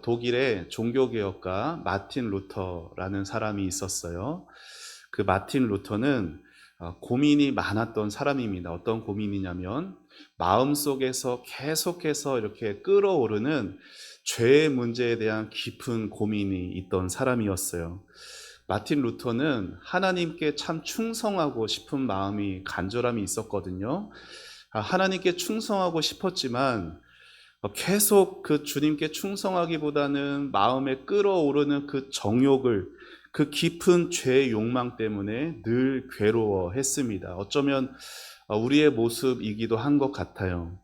독일의 종교개혁가 마틴 루터라는 사람이 있었어요. 그 마틴 루터는 고민이 많았던 사람입니다. 어떤 고민이냐면 마음속에서 계속해서 이렇게 끓어오르는 죄의 문제에 대한 깊은 고민이 있던 사람이었어요. 마틴 루터는 하나님께 참 충성하고 싶은 마음이 간절함이 있었거든요. 하나님께 충성하고 싶었지만 계속 그 주님께 충성하기보다는 마음에 끓어오르는 그 정욕을, 그 깊은 죄의 욕망 때문에 늘 괴로워했습니다. 어쩌면 우리의 모습이기도 한 것 같아요.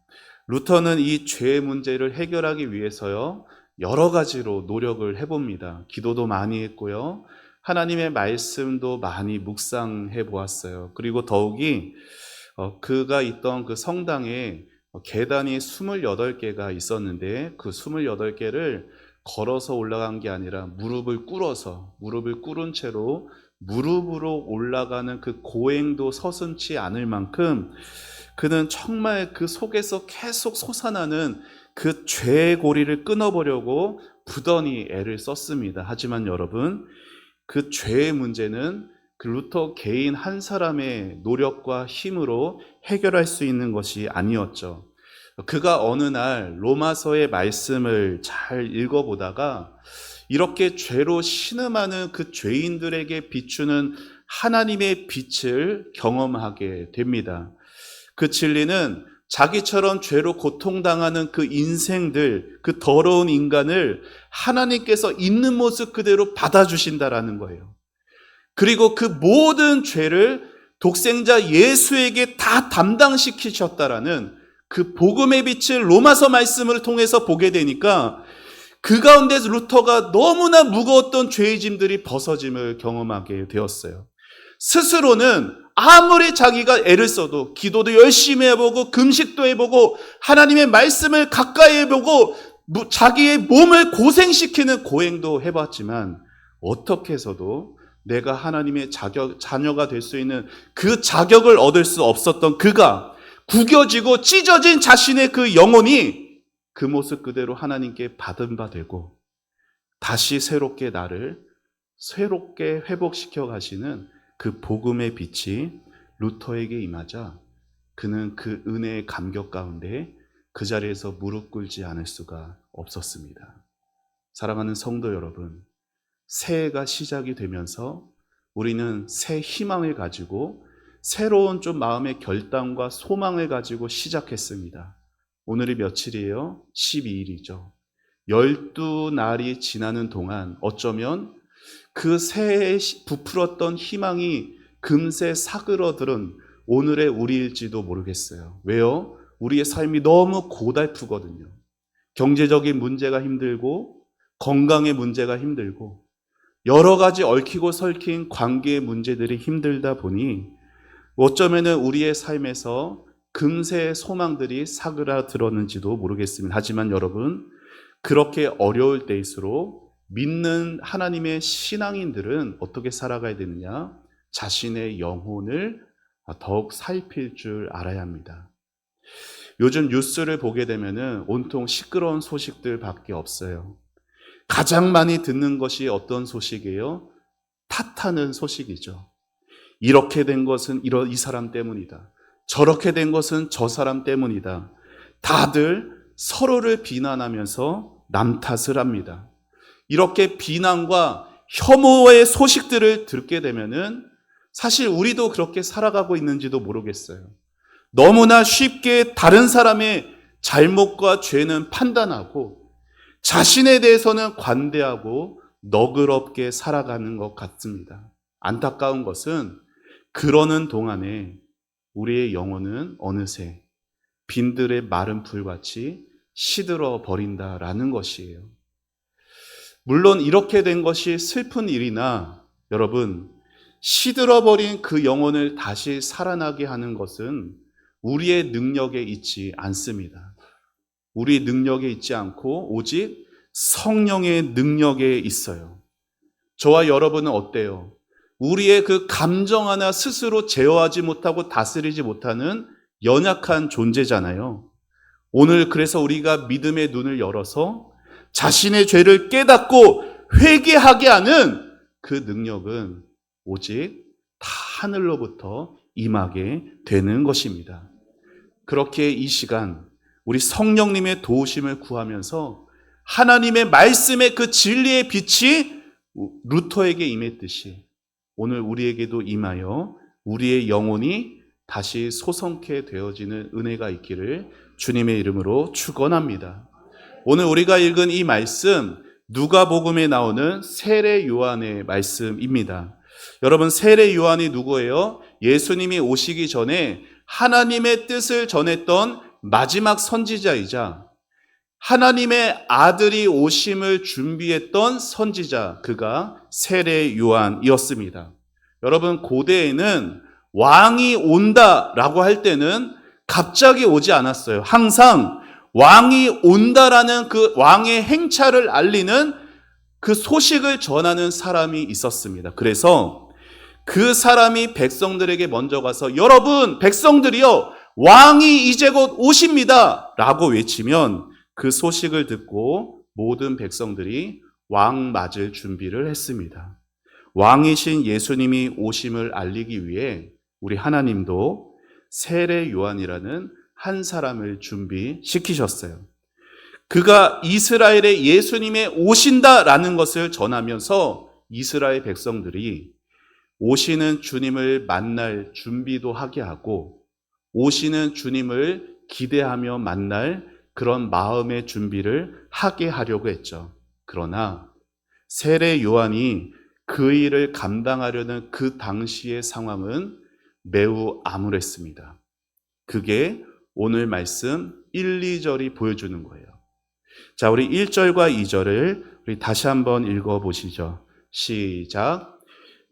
루터는 이 죄의 문제를 해결하기 위해서요, 여러 가지로 노력을 해봅니다. 기도도 많이 했고요, 하나님의 말씀도 많이 묵상해 보았어요. 그리고 더욱이 그가 있던 그 성당에 계단이 28개가 있었는데 그 28개를 걸어서 올라간 게 아니라 무릎을 꿇은 채로 무릎으로 올라가는 그 고행도 서슴지 않을 만큼 그는 정말 그 속에서 계속 솟아나는 그 죄의 고리를 끊어보려고 부단히 애를 썼습니다. 하지만 여러분, 그 죄의 문제는 그 루터 개인 한 사람의 노력과 힘으로 해결할 수 있는 것이 아니었죠. 그가 어느 날 로마서의 말씀을 잘 읽어보다가 이렇게 죄로 신음하는 그 죄인들에게 비추는 하나님의 빛을 경험하게 됩니다. 그 진리는 자기처럼 죄로 고통당하는 그 인생들, 그 더러운 인간을 하나님께서 있는 모습 그대로 받아주신다라는 거예요. 그리고 그 모든 죄를 독생자 예수에게 다 담당시키셨다라는 그 복음의 빛을 로마서 말씀을 통해서 보게 되니까 그 가운데서 루터가 너무나 무거웠던 죄의 짐들이 벗어짐을 경험하게 되었어요. 스스로는 아무리 자기가 애를 써도 기도도 열심히 해보고 금식도 해보고 하나님의 말씀을 가까이 해보고 자기의 몸을 고생시키는 고행도 해봤지만 어떻게 해서도 내가 하나님의 자녀가 될 수 있는 그 자격을 얻을 수 없었던 그가 구겨지고 찢어진 자신의 그 영혼이 그 모습 그대로 하나님께 받은 바 되고 다시 새롭게 나를 새롭게 회복시켜 가시는 그 복음의 빛이 루터에게 임하자 그는 그 은혜의 감격 가운데 그 자리에서 무릎 꿇지 않을 수가 없었습니다. 사랑하는 성도 여러분, 새해가 시작이 되면서 우리는 새 희망을 가지고 새로운 좀 마음의 결단과 소망을 가지고 시작했습니다. 오늘이 며칠이에요? 12일이죠. 12날이 지나는 동안 어쩌면 그 새해 부풀었던 희망이 금세 사그러들은 오늘의 우리일지도 모르겠어요. 왜요? 우리의 삶이 너무 고달프거든요. 경제적인 문제가 힘들고 건강의 문제가 힘들고 여러 가지 얽히고 설킨 관계의 문제들이 힘들다 보니 어쩌면 우리의 삶에서 금세 소망들이 사그라들었는지도 모르겠습니다. 하지만 여러분, 그렇게 어려울 때일수록 믿는 하나님의 신앙인들은 어떻게 살아가야 되느냐? 자신의 영혼을 더욱 살필 줄 알아야 합니다. 요즘 뉴스를 보게 되면 온통 시끄러운 소식들밖에 없어요. 가장 많이 듣는 것이 어떤 소식이에요? 탓하는 소식이죠. 이렇게 된 것은 이 사람 때문이다. 저렇게 된 것은 저 사람 때문이다. 다들 서로를 비난하면서 남 탓을 합니다. 이렇게 비난과 혐오의 소식들을 듣게 되면은 사실 우리도 그렇게 살아가고 있는지도 모르겠어요. 너무나 쉽게 다른 사람의 잘못과 죄는 판단하고 자신에 대해서는 관대하고 너그럽게 살아가는 것 같습니다. 안타까운 것은 그러는 동안에 우리의 영혼은 어느새 빈들의 마른 풀같이 시들어 버린다라는 것이에요. 물론 이렇게 된 것이 슬픈 일이나 여러분, 시들어 버린 그 영혼을 다시 살아나게 하는 것은 우리의 능력에 있지 않습니다. 우리 능력에 있지 않고 오직 성령의 능력에 있어요. 저와 여러분은 어때요? 우리의 그 감정 하나 스스로 제어하지 못하고 다스리지 못하는 연약한 존재잖아요. 오늘 그래서 우리가 믿음의 눈을 열어서 자신의 죄를 깨닫고 회개하게 하는 그 능력은 오직 다 하늘로부터 임하게 되는 것입니다. 그렇게 이 시간 우리 성령님의 도우심을 구하면서 하나님의 말씀의 그 진리의 빛이 루터에게 임했듯이 오늘 우리에게도 임하여 우리의 영혼이 다시 소성케 되어지는 은혜가 있기를 주님의 이름으로 축원합니다. 오늘 우리가 읽은 이 말씀 누가복음에 나오는 세례 요한의 말씀입니다. 여러분, 세례 요한이 누구예요? 예수님이 오시기 전에 하나님의 뜻을 전했던 마지막 선지자이자 하나님의 아들이 오심을 준비했던 선지자, 그가 세례 요한이었습니다. 여러분, 고대에는 왕이 온다라고 할 때는 갑자기 오지 않았어요. 항상 왕이 온다라는 그 왕의 행차를 알리는 그 소식을 전하는 사람이 있었습니다. 그래서 그 사람이 백성들에게 먼저 가서 여러분, 백성들이요, 왕이 이제 곧 오십니다 라고 외치면 그 소식을 듣고 모든 백성들이 왕 맞을 준비를 했습니다. 왕이신 예수님이 오심을 알리기 위해 우리 하나님도 세례 요한이라는 한 사람을 준비시키셨어요. 그가 이스라엘에 예수님의 오신다라는 것을 전하면서 이스라엘 백성들이 오시는 주님을 만날 준비도 하게 하고 오시는 주님을 기대하며 만날 그런 마음의 준비를 하게 하려고 했죠. 그러나 세례 요한이 그 일을 감당하려는 그 당시의 상황은 매우 암울했습니다. 그게 오늘 말씀 1, 2절이 보여주는 거예요. 자, 우리 1절과 2절을 우리 다시 한번 읽어보시죠. 시작.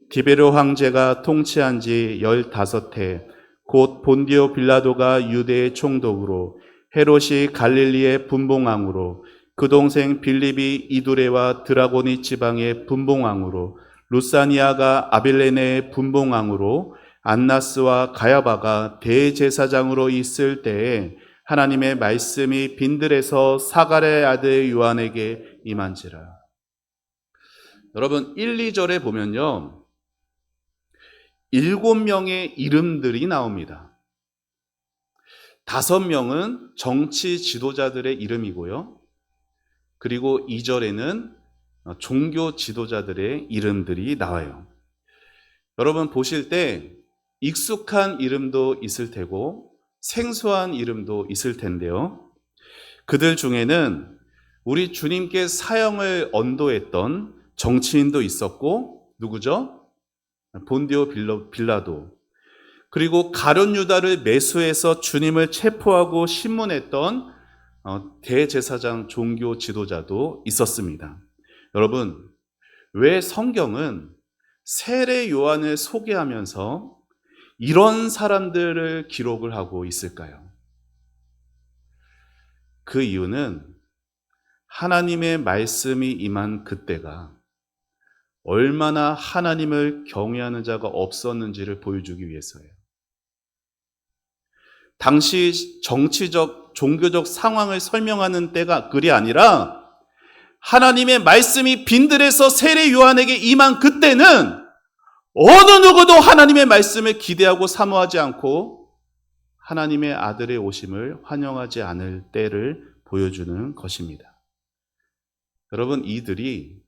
디베르 황제가 통치한 지 15해 곧 본디오 빌라도가 유대의 총독으로 헤롯이 갈릴리의 분봉왕으로 그 동생 빌립이 이두레와 드라고니 지방의 분봉왕으로 루사니아가 아빌레네의 분봉왕으로 안나스와 가야바가 대제사장으로 있을 때에 하나님의 말씀이 빈들에서 사갈의 아들 요한에게 임한지라. 여러분, 1, 2절에 보면요, 7명의 이름들이 나옵니다. 5명은 정치 지도자들의 이름이고요. 그리고 2절에는 종교 지도자들의 이름들이 나와요. 여러분 보실 때 익숙한 이름도 있을 테고 생소한 이름도 있을 텐데요. 그들 중에는 우리 주님께 사형을 언도했던 정치인도 있었고, 누구죠? 본디오 빌라도, 그리고 가룟 유다를 매수해서 주님을 체포하고 신문했던 대제사장 종교 지도자도 있었습니다. 여러분, 왜 성경은 세례 요한을 소개하면서 이런 사람들을 기록을 하고 있을까요? 그 이유는 하나님의 말씀이 임한 그때가 얼마나 하나님을 경외하는 자가 없었는지를 보여주기 위해서예요. 당시 정치적, 종교적 상황을 설명하는 때가 그리 아니라 하나님의 말씀이 빈들에서 세례 요한에게 임한 그때는 어느 누구도 하나님의 말씀을 기대하고 사모하지 않고 하나님의 아들의 오심을 환영하지 않을 때를 보여주는 것입니다. 여러분, 이들이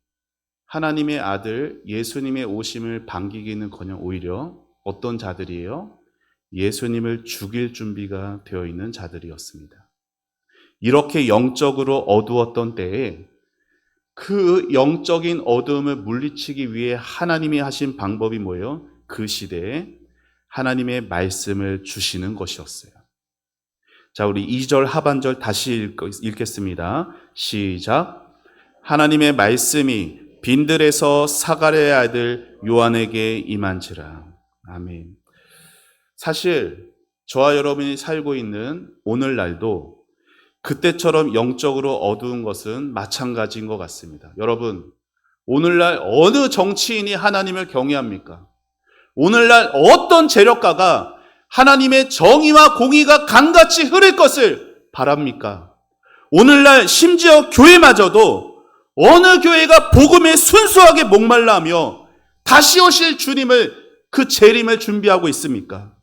하나님의 아들 예수님의 오심을 반기기는커녕 오히려 어떤 자들이에요? 예수님을 죽일 준비가 되어 있는 자들이었습니다. 이렇게 영적으로 어두웠던 때에 그 영적인 어두움을 물리치기 위해 하나님이 하신 방법이 뭐예요? 그 시대에 하나님의 말씀을 주시는 것이었어요. 자, 우리 2절 하반절 다시 읽겠습니다. 시작. 하나님의 말씀이 빈들에서 사갈의 아들 요한에게 임한지라. 아멘. 사실 저와 여러분이 살고 있는 오늘날도 그때처럼 영적으로 어두운 것은 마찬가지인 것 같습니다. 여러분, 오늘날 어느 정치인이 하나님을 경외합니까? 오늘날 어떤 재력가가 하나님의 정의와 공의가 강같이 흐를 것을 바랍니까? 오늘날 심지어 교회마저도 어느 교회가 복음에 순수하게 목말라하며 다시 오실 주님을, 그 재림을 준비하고 있습니까?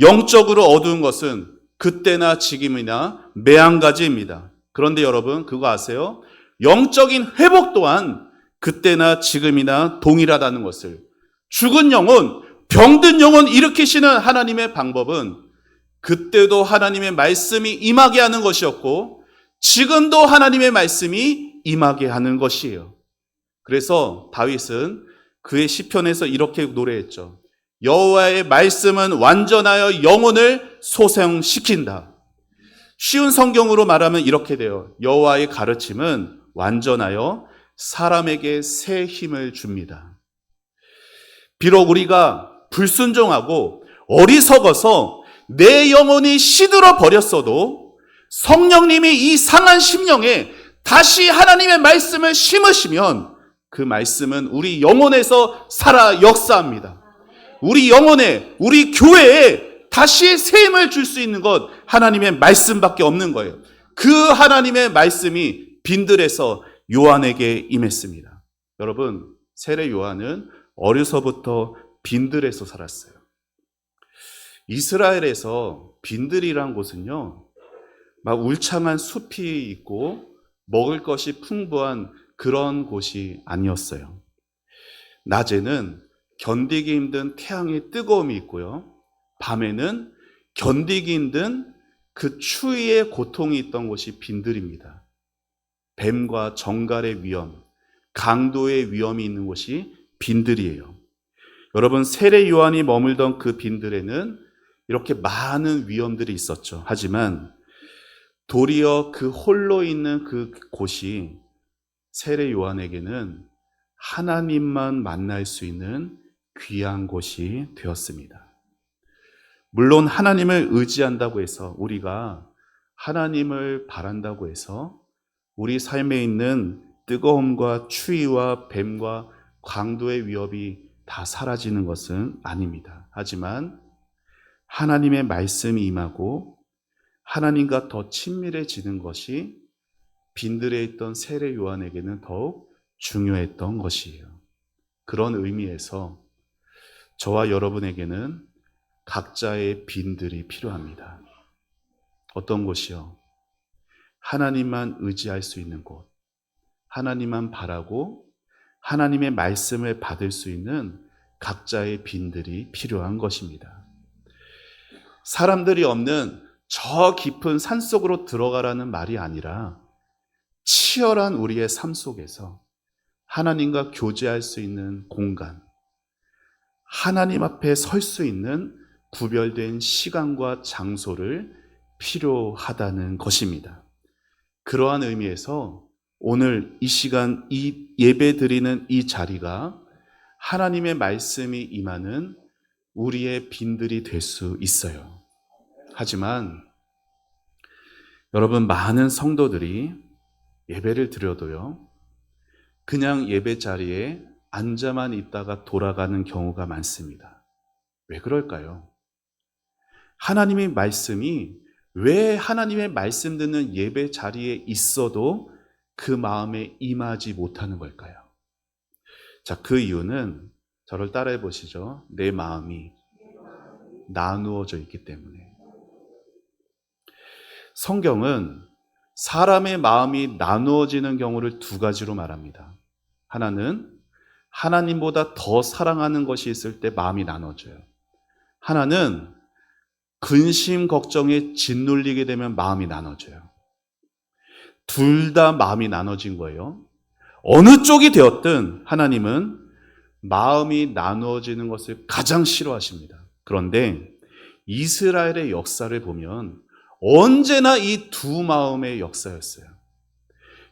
영적으로 어두운 것은 그때나 지금이나 매한가지입니다. 그런데 여러분 그거 아세요? 영적인 회복 또한 그때나 지금이나 동일하다는 것을. 죽은 영혼, 병든 영혼 일으키시는 하나님의 방법은 그때도 하나님의 말씀이 임하게 하는 것이었고 지금도 하나님의 말씀이 임하게 하는 것이에요. 그래서 다윗은 그의 시편에서 이렇게 노래했죠. 여호와의 말씀은 완전하여 영혼을 소생시킨다. 쉬운 성경으로 말하면 이렇게 돼요. 여호와의 가르침은 완전하여 사람에게 새 힘을 줍니다. 비록 우리가 불순종하고 어리석어서 내 영혼이 시들어 버렸어도 성령님이 이 상한 심령에 다시 하나님의 말씀을 심으시면 그 말씀은 우리 영혼에서 살아 역사합니다. 우리 영혼에, 우리 교회에 다시 새 힘을 줄 수 있는 것 하나님의 말씀밖에 없는 거예요. 그 하나님의 말씀이 빈들에서 요한에게 임했습니다. 여러분, 세례 요한은 어려서부터 빈들에서 살았어요. 이스라엘에서 빈들이란 곳은요, 막 울창한 숲이 있고 먹을 것이 풍부한 그런 곳이 아니었어요. 낮에는 견디기 힘든 태양의 뜨거움이 있고요, 밤에는 견디기 힘든 그 추위의 고통이 있던 곳이 빈들입니다. 뱀과 정갈의 위험, 강도의 위험이 있는 곳이 빈들이에요. 여러분, 세례 요한이 머물던 그 빈들에는 이렇게 많은 위험들이 있었죠. 하지만 도리어 그 홀로 있는 그 곳이 세례 요한에게는 하나님만 만날 수 있는 귀한 곳이 되었습니다. 물론 하나님을 의지한다고 해서, 우리가 하나님을 바란다고 해서 우리 삶에 있는 뜨거움과 추위와 뱀과 강도의 위협이 다 사라지는 것은 아닙니다. 하지만 하나님의 말씀이 임하고 하나님과 더 친밀해지는 것이 빈들에 있던 세례 요한에게는 더욱 중요했던 것이에요. 그런 의미에서 저와 여러분에게는 각자의 빈들이 필요합니다. 어떤 곳이요? 하나님만 의지할 수 있는 곳, 하나님만 바라고 하나님의 말씀을 받을 수 있는 각자의 빈들이 필요한 것입니다. 사람들이 없는 저 깊은 산속으로 들어가라는 말이 아니라 치열한 우리의 삶 속에서 하나님과 교제할 수 있는 공간, 하나님 앞에 설 수 있는 구별된 시간과 장소를 필요하다는 것입니다. 그러한 의미에서 오늘 이 시간, 이 예배 드리는 이 자리가 하나님의 말씀이 임하는 우리의 빈들이 될 수 있어요. 하지만 여러분, 많은 성도들이 예배를 드려도요, 그냥 예배 자리에 앉아만 있다가 돌아가는 경우가 많습니다. 왜 그럴까요? 하나님의 말씀이 왜 하나님의 말씀 듣는 예배 자리에 있어도 그 마음에 임하지 못하는 걸까요? 자, 그 이유는 저를 따라해 보시죠. 내 마음이 나누어져 있기 때문에. 성경은 사람의 마음이 나누어지는 경우를 두 가지로 말합니다. 하나는 하나님보다 더 사랑하는 것이 있을 때 마음이 나눠져요. 하나는 근심 걱정에 짓눌리게 되면 마음이 나눠져요. 둘 다 마음이 나눠진 거예요. 어느 쪽이 되었든 하나님은 마음이 나누어지는 것을 가장 싫어하십니다. 그런데 이스라엘의 역사를 보면 언제나 이 두 마음의 역사였어요.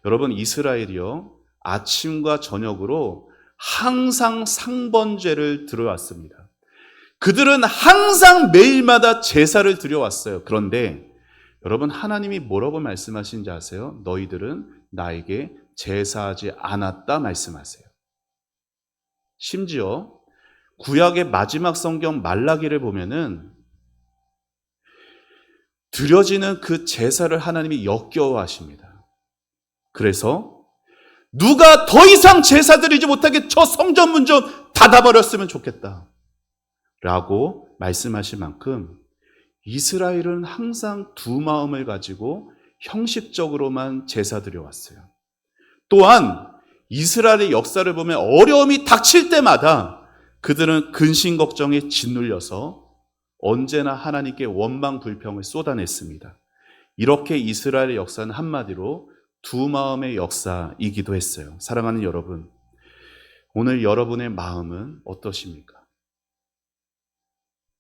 여러분, 이스라엘이요, 아침과 저녁으로 항상 상번제를 드려왔습니다. 그들은 항상 매일마다 제사를 드려왔어요. 그런데 여러분, 하나님이 뭐라고 말씀하신지 아세요? 너희들은 나에게 제사하지 않았다 말씀하세요. 심지어 구약의 마지막 성경 말라기를 보면은 드려지는 그 제사를 하나님이 역겨워하십니다. 그래서 누가 더 이상 제사 드리지 못하게 저 성전 문 좀 닫아버렸으면 좋겠다 라고 말씀하실 만큼 이스라엘은 항상 두 마음을 가지고 형식적으로만 제사 드려왔어요. 또한 이스라엘의 역사를 보면 어려움이 닥칠 때마다 그들은 근심 걱정에 짓눌려서 언제나 하나님께 원망 불평을 쏟아냈습니다. 이렇게 이스라엘의 역사는 한마디로 두 마음의 역사이기도 했어요. 사랑하는 여러분, 오늘 여러분의 마음은 어떠십니까?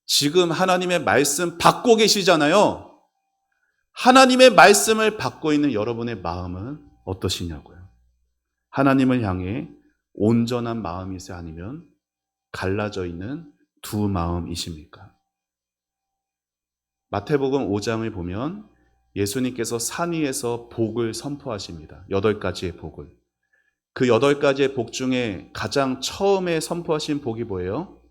지금 하나님의 말씀 받고 계시잖아요. 하나님의 말씀을 받고 있는 여러분의 마음은 어떠시냐고요? 하나님을 향해 온전한 마음이세요? 아니면 갈라져 있는 두 마음이십니까? 마태복음 5장을 보면 예수님께서 산 위에서 복을 선포하십니다. 8가지의 복을. 그 8가지의 복 중에 가장 처음에 선포하신 복이 뭐예요?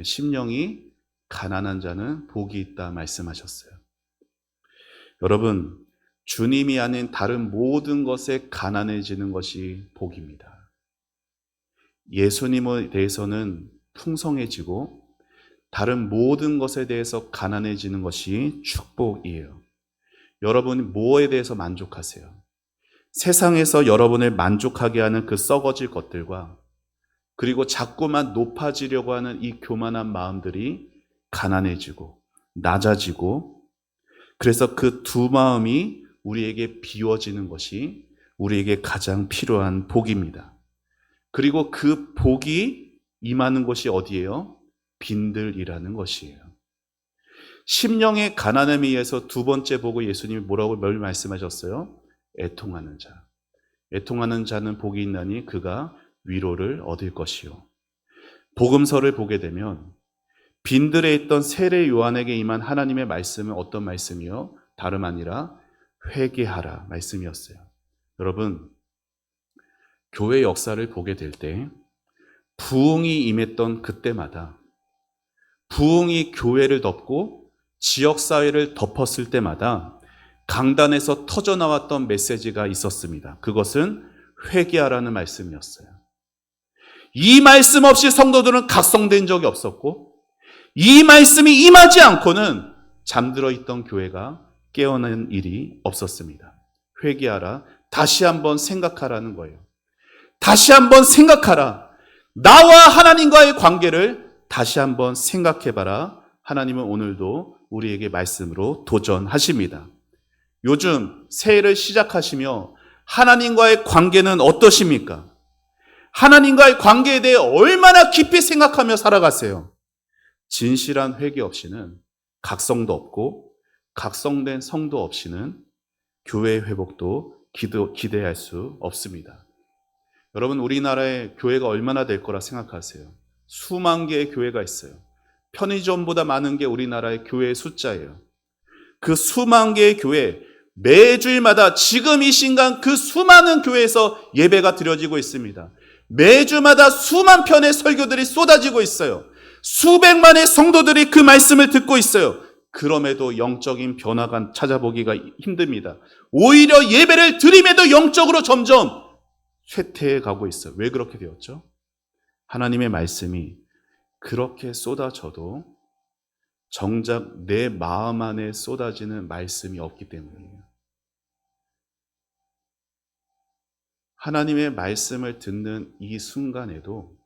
심령이 가난한 자는 복이 있다 말씀하셨어요. 여러분, 주님이 아닌 다른 모든 것에 가난해지는 것이 복입니다. 예수님에 대해서는 풍성해지고 다른 모든 것에 대해서 가난해지는 것이 축복이에요. 여러분이 뭐에 대해서 만족하세요? 세상에서 여러분을 만족하게 하는 그 썩어질 것들과 그리고 자꾸만 높아지려고 하는 이 교만한 마음들이 가난해지고 낮아지고, 그래서 그 두 마음이 우리에게 비워지는 것이 우리에게 가장 필요한 복입니다. 그리고 그 복이 임하는 곳이 어디예요? 빈들이라는 것이에요. 심령의 가난함에 의해서 두 번째 복을 예수님이 뭐라고 말씀하셨어요? 애통하는 자. 애통하는 자는 복이 있나니 그가 위로를 얻을 것이요. 복음서를 보게 되면 빈들에 있던 세례 요한에게 임한 하나님의 말씀은 어떤 말씀이요? 다름 아니라 회개하라 말씀이었어요. 여러분, 교회 역사를 보게 될 때 부흥이 임했던 그때마다 부흥이 교회를 덮고 지역사회를 덮었을 때마다 강단에서 터져나왔던 메시지가 있었습니다. 그것은 회개하라는 말씀이었어요. 이 말씀 없이 성도들은 각성된 적이 없었고, 이 말씀이 임하지 않고는 잠들어 있던 교회가 깨어난 일이 없었습니다. 회개하라, 다시 한번 생각하라는 거예요. 다시 한번 생각하라. 나와 하나님과의 관계를 다시 한번 생각해봐라. 하나님은 오늘도 우리에게 말씀으로 도전하십니다. 요즘 새해를 시작하시며 하나님과의 관계는 어떠십니까? 하나님과의 관계에 대해 얼마나 깊이 생각하며 살아가세요? 진실한 회개 없이는 각성도 없고, 각성된 성도 없이는 교회의 회복도 기대할 수 없습니다. 여러분, 우리나라의 교회가 얼마나 될 거라 생각하세요? 수만 개의 교회가 있어요. 편의점보다 많은 게 우리나라의 교회의 숫자예요. 그 수만 개의 교회, 매주일마다 지금 이 순간 그 수많은 교회에서 예배가 드려지고 있습니다. 매주마다 수만 편의 설교들이 쏟아지고 있어요. 수백만의 성도들이 그 말씀을 듣고 있어요. 그럼에도 영적인 변화가 찾아보기가 힘듭니다. 오히려 예배를 드림에도 영적으로 점점 쇠퇴해 가고 있어요. 왜 그렇게 되었죠? 하나님의 말씀이 그렇게 쏟아져도 정작 내 마음 안에 쏟아지는 말씀이 없기 때문이에요. 하나님의 말씀을 듣는 이 순간에도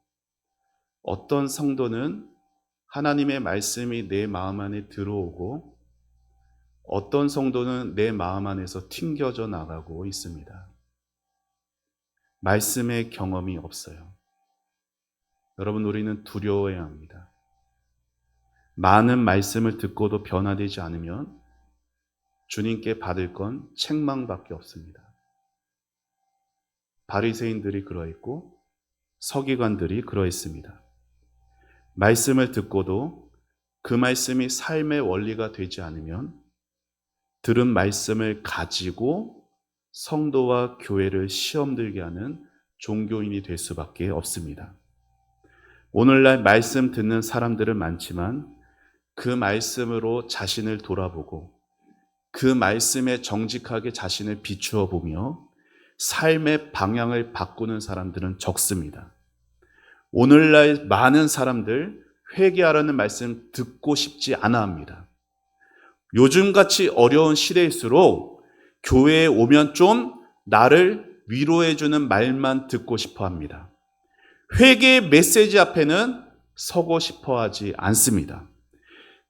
어떤 성도는 하나님의 말씀이 내 마음 안에 들어오고 어떤 성도는 내 마음 안에서 튕겨져 나가고 있습니다. 말씀의 경험이 없어요. 여러분, 우리는 두려워해야 합니다. 많은 말씀을 듣고도 변화되지 않으면 주님께 받을 건 책망밖에 없습니다. 바리새인들이 그러했고 서기관들이 그러했습니다. 말씀을 듣고도 그 말씀이 삶의 원리가 되지 않으면 들은 말씀을 가지고 성도와 교회를 시험 들게 하는 종교인이 될 수밖에 없습니다. 오늘날 말씀 듣는 사람들은 많지만 그 말씀으로 자신을 돌아보고 그 말씀에 정직하게 자신을 비추어 보며 삶의 방향을 바꾸는 사람들은 적습니다. 오늘날 많은 사람들 회개하라는 말씀 듣고 싶지 않아 합니다. 요즘같이 어려운 시대일수록 교회에 오면 좀 나를 위로해주는 말만 듣고 싶어 합니다. 회개의 메시지 앞에는 서고 싶어 하지 않습니다.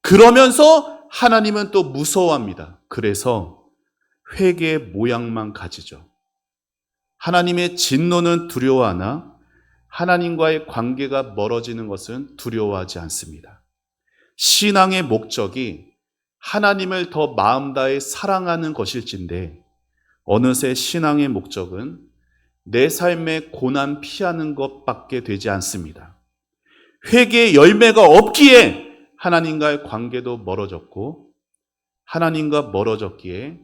그러면서 하나님은 또 무서워합니다. 그래서 회개의 모양만 가지죠. 하나님의 진노는 두려워하나 하나님과의 관계가 멀어지는 것은 두려워하지 않습니다. 신앙의 목적이 하나님을 더 마음 다해 사랑하는 것일진데 어느새 신앙의 목적은 내 삶의 고난 피하는 것밖에 되지 않습니다. 회개의 열매가 없기에 하나님과의 관계도 멀어졌고 하나님과 멀어졌기에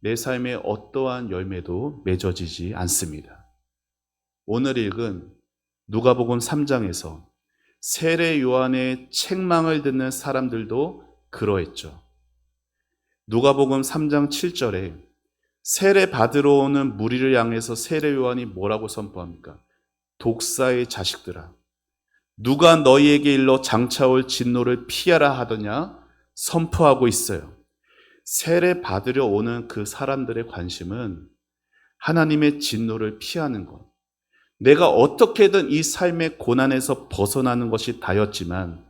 내 삶의 어떠한 열매도 맺어지지 않습니다. 오늘 읽은 누가복음 3장에서 세례 요한의 책망을 듣는 사람들도 그러했죠. 누가복음 3장 7절에 세례 받으러 오는 무리를 향해서 세례 요한이 뭐라고 선포합니까? 독사의 자식들아, 누가 너희에게 일러 장차올 진노를 피하라 하더냐 선포하고 있어요. 세례 받으려 오는 그 사람들의 관심은 하나님의 진노를 피하는 것, 내가 어떻게든 이 삶의 고난에서 벗어나는 것이 다였지만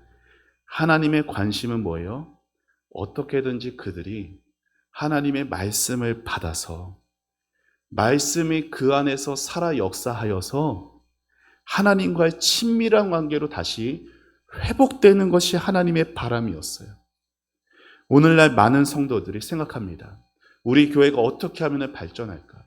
하나님의 관심은 뭐예요? 어떻게든지 그들이 하나님의 말씀을 받아서 말씀이 그 안에서 살아 역사하여서 하나님과의 친밀한 관계로 다시 회복되는 것이 하나님의 바람이었어요. 오늘날 많은 성도들이 생각합니다. 우리 교회가 어떻게 하면 발전할까?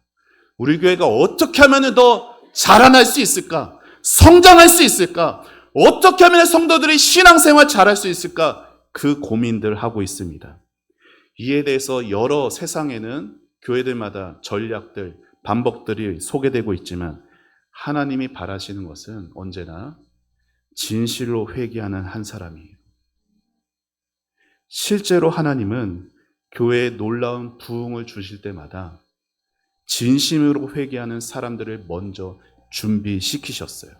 우리 교회가 어떻게 하면 더 자라날 수 있을까? 성장할 수 있을까? 어떻게 하면 성도들이 신앙생활 잘할 수 있을까? 그 고민들 하고 있습니다. 이에 대해서 여러 세상에는 교회들마다 전략들, 방법들이 소개되고 있지만 하나님이 바라시는 것은 언제나 진실로 회개하는 한 사람이에요. 실제로 하나님은 교회에 놀라운 부흥을 주실 때마다 진심으로 회개하는 사람들을 먼저 준비시키셨어요.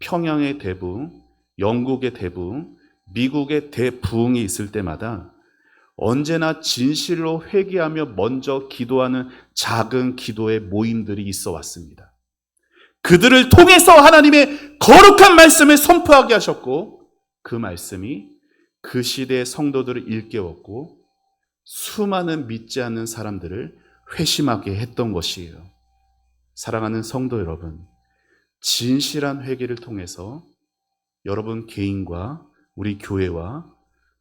평양의 대부흥, 영국의 대부흥, 미국의 대부흥이 있을 때마다 언제나 진실로 회개하며 먼저 기도하는 작은 기도의 모임들이 있어 왔습니다. 그들을 통해서 하나님의 거룩한 말씀을 선포하게 하셨고 그 말씀이 그 시대의 성도들을 일깨웠고 수많은 믿지 않는 사람들을 회심하게 했던 것이에요. 사랑하는 성도 여러분, 진실한 회개를 통해서 여러분 개인과 우리 교회와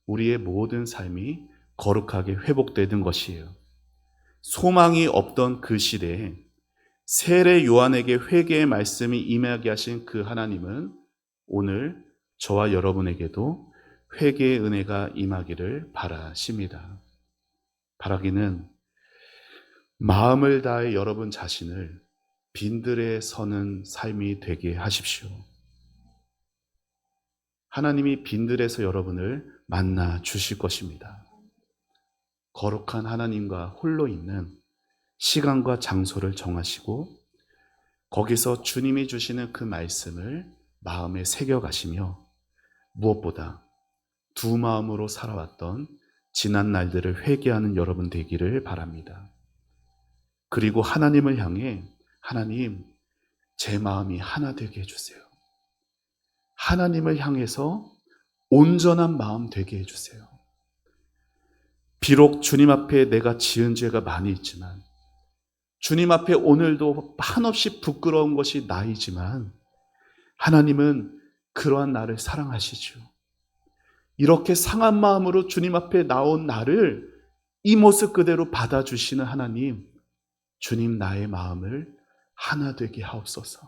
우리의 모든 삶이 거룩하게 회복되는 것이에요. 소망이 없던 그 시대에 세례 요한에게 회개의 말씀이 임하게 하신 그 하나님은 오늘 저와 여러분에게도 회개의 은혜가 임하기를 바라십니다. 바라기는 마음을 다해 여러분 자신을 빈들에 서는 삶이 되게 하십시오. 하나님이 빈들에서 여러분을 만나 주실 것입니다. 거룩한 하나님과 홀로 있는 시간과 장소를 정하시고 거기서 주님이 주시는 그 말씀을 마음에 새겨가시며 무엇보다 두 마음으로 살아왔던 지난 날들을 회개하는 여러분 되기를 바랍니다. 그리고 하나님을 향해 하나님, 제 마음이 하나 되게 해주세요. 하나님을 향해서 온전한 마음 되게 해주세요. 비록 주님 앞에 내가 지은 죄가 많이 있지만 주님 앞에 오늘도 한없이 부끄러운 것이 나이지만 하나님은 그러한 나를 사랑하시죠. 이렇게 상한 마음으로 주님 앞에 나온 나를 이 모습 그대로 받아주시는 하나님, 주님 나의 마음을 하나 되게 하옵소서.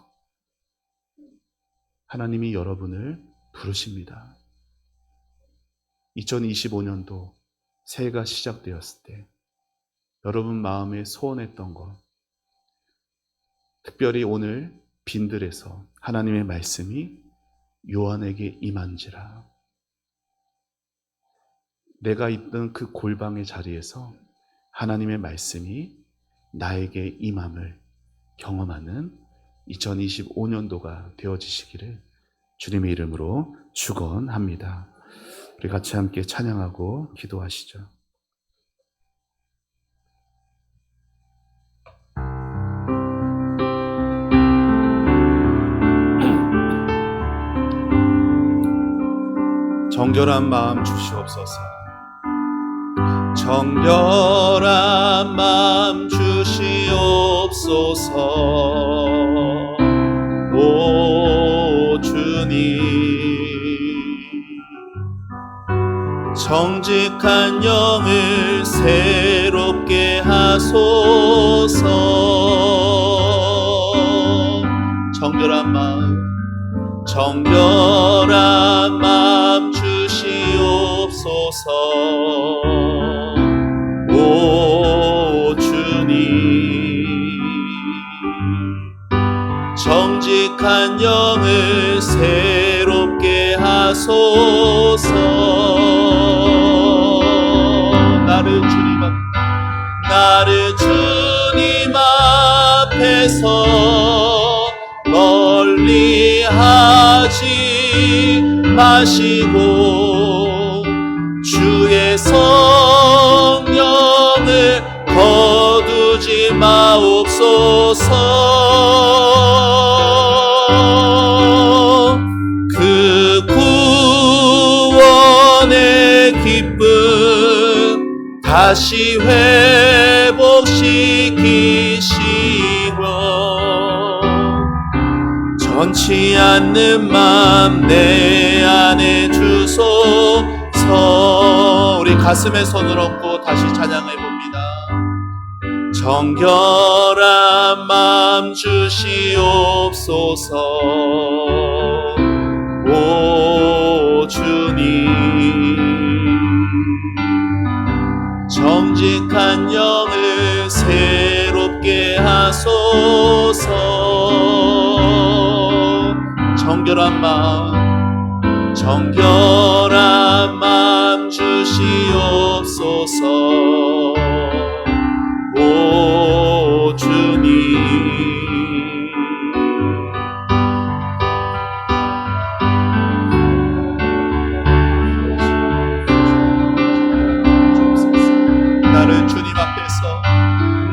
하나님이 여러분을 부르십니다. 2025년도 새해가 시작되었을 때 여러분 마음에 소원했던 것, 특별히 오늘 빈들에서 하나님의 말씀이 요한에게 임한지라. 내가 있던 그 골방의 자리에서 하나님의 말씀이 나에게 임함을 경험하는 2025년도가 되어지시기를 주님의 이름으로 축원합니다. 우리 같이 함께 찬양하고 기도하시죠. 정결한 마음 주시옵소서. 정결한 마음 주시옵소서. 오 주님, 정직한 영을 새롭게 하소서. 정결한 마음, 정결한 마음 주시옵소서. 오 주님, 정직한 영을 새롭게 하소서. 나를 주님 앞에서 멀리 하지 마시고 주의 성령을 거두지 마옵소서. 그 구원의 기쁨 다시 회복시키시며 변치 않는 맘 내 안에 주소서. 우리 가슴에 손을 얹고 다시 찬양해 봅니다. 정결한 맘 주시옵소서. 오 주님, 정직한 영을 새롭게 하소서. 정결한 마음 주시옵소서. 오 주님,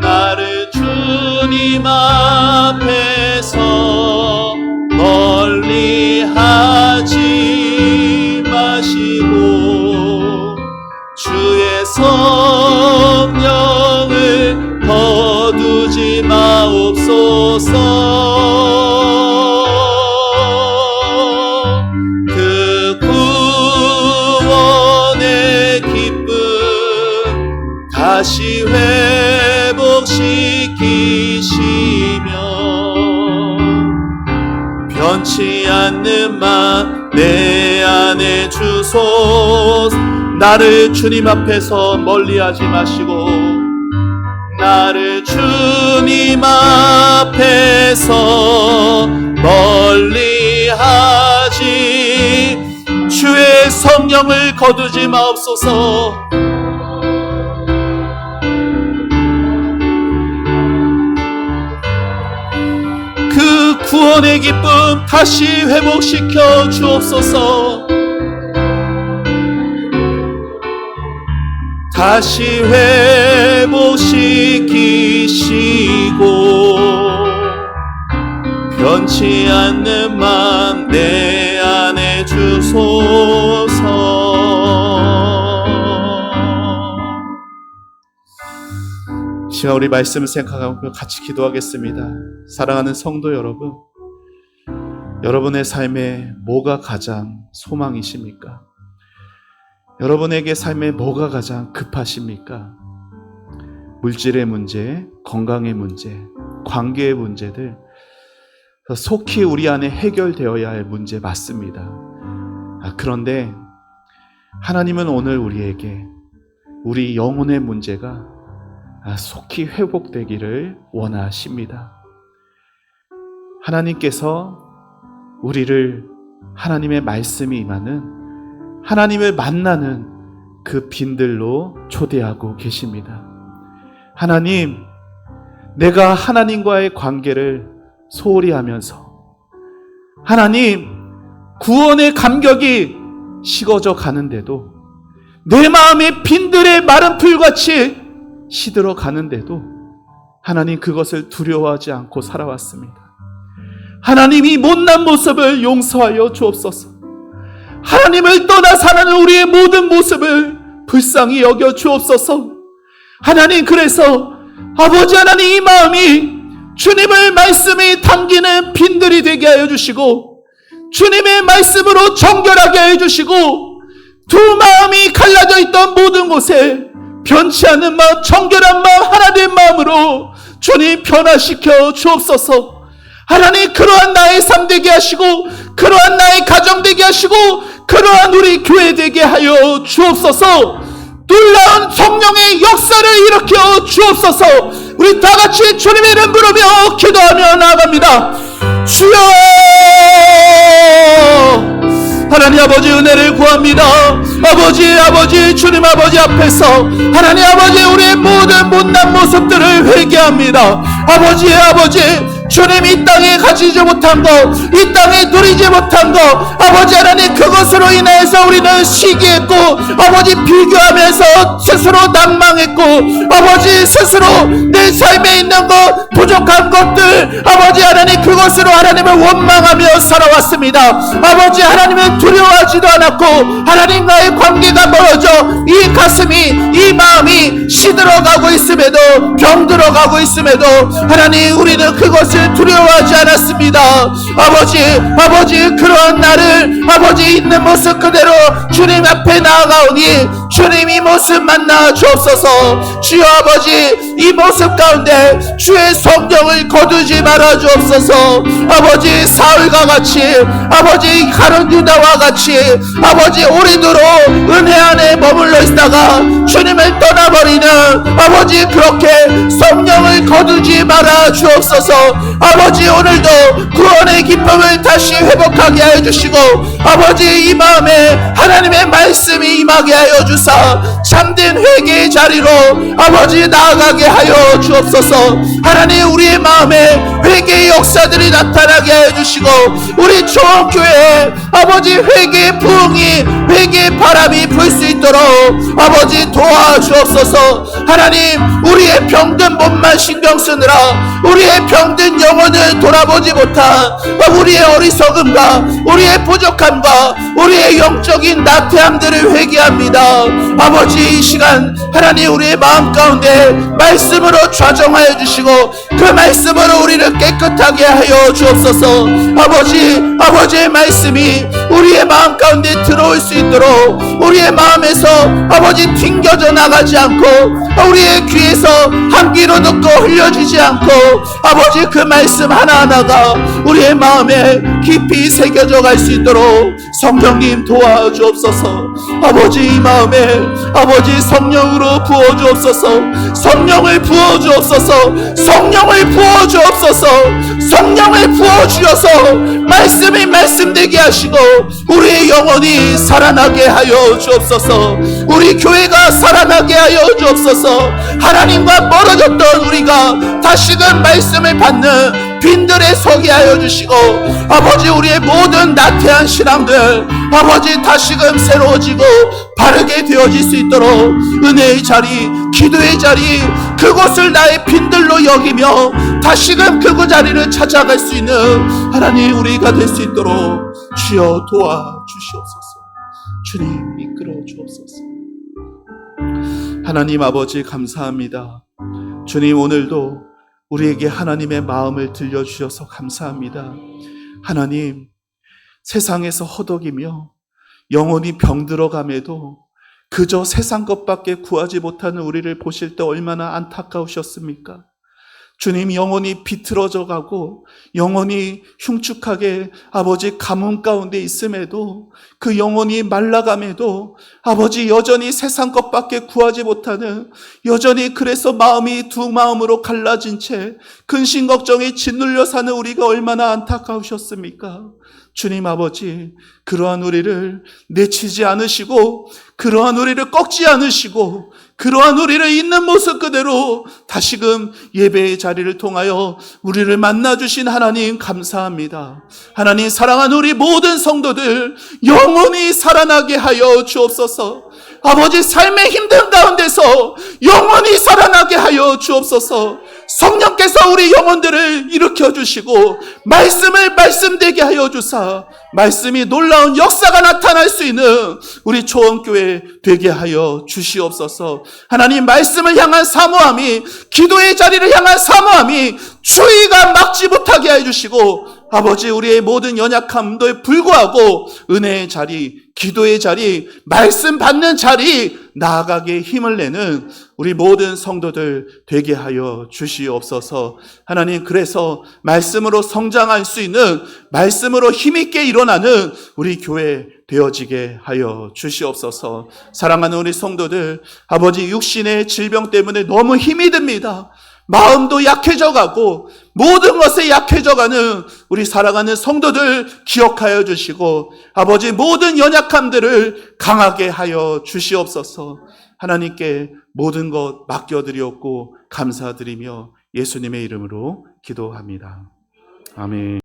나를 주님 앞에서 멀리 하지 마시고 주의 성령을 거두지 마옵소서. 그 구원의 기쁨 다시 회복시키시며 변치 않는 맘 내 안에 주소서. 나를 주님 앞에서 멀리하지 마시고 나를 주님 앞에서 멀리하지 주의 성령을 거두지 마옵소서. 그 구원의 기쁨 다시 회복시켜 주옵소서. 다시 회복시키시고 변치 않는 맘 내 안에 주소서. 시간 우리 말씀을 생각하고 같이 기도하겠습니다. 사랑하는 성도 여러분, 여러분의 삶에 뭐가 가장 소망이십니까? 여러분에게 삶에 뭐가 가장 급하십니까? 물질의 문제, 건강의 문제, 관계의 문제들 속히 우리 안에 해결되어야 할 문제 맞습니다. 그런데 하나님은 오늘 우리에게 우리 영혼의 문제가 속히 회복되기를 원하십니다. 하나님께서 우리를 하나님의 말씀이 임하는 하나님을 만나는 그 빈들로 초대하고 계십니다. 하나님, 내가 하나님과의 관계를 소홀히 하면서 하나님 구원의 감격이 식어져 가는데도 내 마음의 빈들의 마른 풀같이 시들어 가는데도 하나님 그것을 두려워하지 않고 살아왔습니다. 하나님 이 못난 모습을 용서하여 주옵소서. 하나님을 떠나 사는 우리의 모든 모습을 불쌍히 여겨 주옵소서. 하나님 그래서 아버지 하나님 이 마음이 주님의 말씀이 당기는 빈들이 되게 하여 주시고 주님의 말씀으로 정결하게 하여 주시고 두 마음이 갈라져 있던 모든 곳에 변치 않는 마음, 정결한 마음, 하나님의 마음으로 주님 변화시켜 주옵소서. 하나님 그러한 나의 삶 되게 하시고 그러한 나의 가정 되게 하시고 그러한 우리 교회 되게 하여 주옵소서. 놀라운 성령의 역사를 일으켜 주옵소서. 우리 다 같이 주님의 이름 부르며 기도하며 나아갑니다. 주여! 하나님 아버지 은혜를 구합니다. 아버지 주님 아버지 앞에서 하나님 아버지 우리의 모든 못난 모습들을 회개합니다. 아버지 주님 이 땅에 가지지 못한 것, 이 땅에 누리지 못한 것, 아버지 하나님 그것으로 인해서 우리는 시기했고 아버지 비교하면서 스스로 낭망했고 아버지 스스로 내 삶에 있는 것, 부족한 것들 아버지 하나님 그것으로 하나님을 원망하며 살아왔습니다. 아버지 하나님을 두려워하지도 않았고 하나님과의 관계가 멀어져 이 가슴이 이 마음이 시들어가고 있음에도 병들어가고 있음에도 하나님 우리는 그것을 두려워하지 않았습니다. 아버지 그러한 나를 아버지 있는 모습 그대로 주님 앞에 나아가오니 주님 이 모습 만나 주옵소서. 주여 아버지 이 모습 가운데 주의 성령을 거두지 말아 주옵소서. 아버지 사울과 같이 아버지 가룟 유다와 같이 아버지 오래도록 은혜 안에 머물러 있다가 주님을 떠나버리는 아버지 그렇게 성령을 거두지 말아 주옵소서. 아버지 오늘도 구원의 기쁨을 다시 회복하게 하여 주시고 아버지 이 마음에 하나님의 말씀이 임하게 하여 주사 참된 회개의 자리로 아버지 나아가게 하여 주옵소서. 하나님 우리의 마음에 회개의 역사들이 나타나게 하여 주시고 우리 초원교회에 아버지 회개의 부흥이 회개의 바람이 불 수 있도록 아버지 도와주옵소서. 하나님 우리의 병든 몸만 신경 쓰느라 우리의 병든 영혼을 돌아보지 못한 우리의 어리석음과 우리의 부족함과 우리의 영적인 나태함들을 회개합니다. 아버지 이 시간 하나님 우리의 마음 가운데 말씀으로 좌정하여 주시고 그 말씀으로 우리를 깨끗하게 하여 주옵소서. 아버지의 말씀이 우리의 마음 가운데 들어올 수 있도록 우리의 마음에서 아버지 튕겨져 나가지 않고 우리의 귀에서 한 귀로 듣고 흘려지지 않고 아버지 그 말씀 하나하나가 우리의 마음에 깊이 새겨져 갈 수 있도록 성령님 도와주옵소서. 아버지 이 마음에 아버지 성령으로 부어주옵소서. 성령을 부어주옵소서. 성령을 부어주옵소서. 성령을 부어주셔서 말씀이 말씀되게 하시고 우리의 영혼이 살아나게 하여 주옵소서. 우리 교회가 살아나게 하여 주옵소서. 하나님과 멀어졌던 우리가 다시금 말씀을 받는 빈들에 서게 하여 주시고 아버지 우리의 모든 나태한 신앙들 아버지 다시금 새로워지고 바르게 되어질 수 있도록 은혜의 자리, 기도의 자리 그곳을 나의 빈들로 여기며 다시금 그 자리를 찾아갈 수 있는 하나님 우리가 될 수 있도록 주여 도와주시옵소서. 주님 이끌어 주옵소서. 하나님 아버지 감사합니다. 주님 오늘도 우리에게 하나님의 마음을 들려주셔서 감사합니다. 하나님 세상에서 허덕이며 영혼이 병들어감에도 그저 세상 것밖에 구하지 못하는 우리를 보실 때 얼마나 안타까우셨습니까? 주님 영혼이 비틀어져 가고 영혼이 흉측하게 아버지 가뭄 가운데 있음에도 그 영혼이 말라감에도 아버지 여전히 세상 것밖에 구하지 못하는 여전히 그래서 마음이 두 마음으로 갈라진 채 근심 걱정에 짓눌려 사는 우리가 얼마나 안타까우셨습니까? 주님 아버지, 그러한 우리를 내치지 않으시고, 그러한 우리를 꺾지 않으시고, 그러한 우리를 있는 모습 그대로 다시금 예배의 자리를 통하여 우리를 만나주신 하나님 감사합니다. 하나님, 사랑하는 우리 모든 성도들 영원히 살아나게 하여 주옵소서. 아버지, 삶의 힘든 가운데서 영원히 살아나게 하여 주옵소서. 성령께서 우리 영혼들을 일으켜 주시고 말씀을 말씀되게 하여 주사 말씀이 놀라운 역사가 나타날 수 있는 우리 초원교회 되게 하여 주시옵소서. 하나님, 말씀을 향한 사모함이, 기도의 자리를 향한 사모함이 추위가 막지 못하게 해주시고, 아버지, 우리의 모든 연약함도 불구하고 은혜의 자리, 기도의 자리, 말씀 받는 자리 나아가게 힘을 내는 우리 모든 성도들 되게 하여 주시옵소서. 하나님, 그래서 말씀으로 성장할 수 있는, 말씀으로 힘있게 일어나는 우리 교회 되어지게 하여 주시옵소서. 사랑하는 우리 성도들, 아버지, 육신의 질병 때문에 너무 힘이 듭니다. 마음도 약해져 가고 모든 것에 약해져 가는 우리 살아가는 성도들 기억하여 주시고, 아버지, 모든 연약함들을 강하게 하여 주시옵소서. 하나님께 모든 것 맡겨드리옵고 감사드리며 예수님의 이름으로 기도합니다. 아멘.